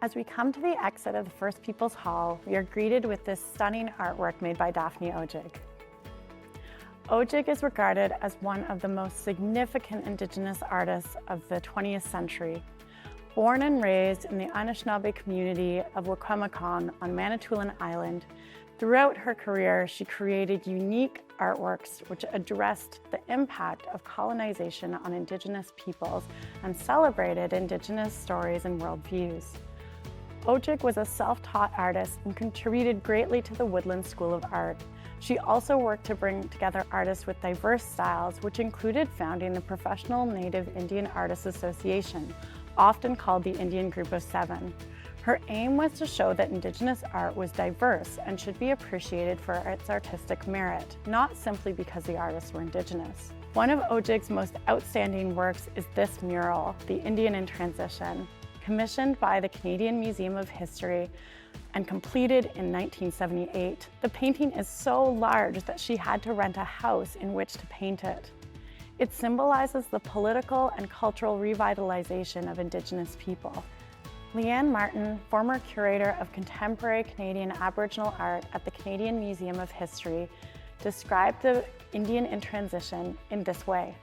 As we come to the exit of the First Peoples Hall, we are greeted with this stunning artwork made by Daphne Odjig. Odjig is regarded as one of the most significant Indigenous artists of the 20th century. Born and raised in the Anishinaabe community of Wakwemacon on Manitoulin Island, throughout her career she created unique artworks which addressed the impact of colonization on Indigenous peoples and celebrated Indigenous stories and worldviews. Odjig was a self-taught artist and contributed greatly to the Woodland School of Art. She also worked to bring together artists with diverse styles, which included founding the Professional Native Indian Artists Association, often called the Indian Group of Seven. Her aim was to show that Indigenous art was diverse and should be appreciated for its artistic merit, not simply because the artists were Indigenous. One of Odjig's most outstanding works is this mural, The Indian in Transition, commissioned by the Canadian Museum of History and completed in 1978. The painting is so large that she had to rent a house in which to paint it. It symbolizes the political and cultural revitalization of Indigenous people. Leanne Martin, former curator of contemporary Canadian Aboriginal art at the Canadian Museum of History, described the Indian in Transition in this way.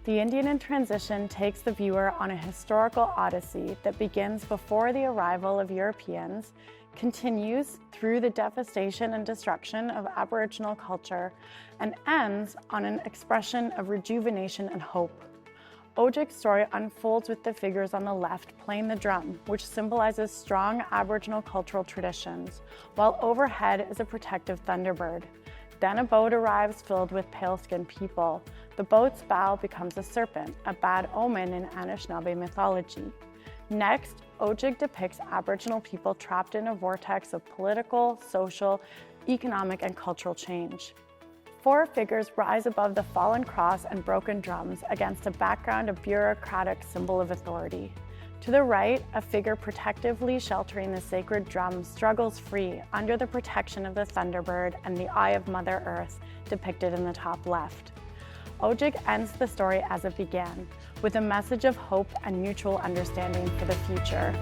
The Indian in Transition takes the viewer on a historical odyssey that begins before the arrival of Europeans, continues through the devastation and destruction of Aboriginal culture, and ends on an expression of rejuvenation and hope. Odjig's story unfolds with the figures on the left playing the drum, which symbolizes strong Aboriginal cultural traditions, while overhead is a protective thunderbird. Then a boat arrives filled with pale-skinned people. The boat's bow becomes a serpent, a bad omen in Anishinaabe mythology. Next, Odjig depicts Aboriginal people trapped in a vortex of political, social, economic, and cultural change. Four figures rise above the fallen cross and broken drums against a background of bureaucratic symbol of authority. To the right, a figure protectively sheltering the sacred drum struggles free under the protection of the Thunderbird and the Eye of Mother Earth, depicted in the top left. Odjig ends the story as it began, with a message of hope and mutual understanding for the future.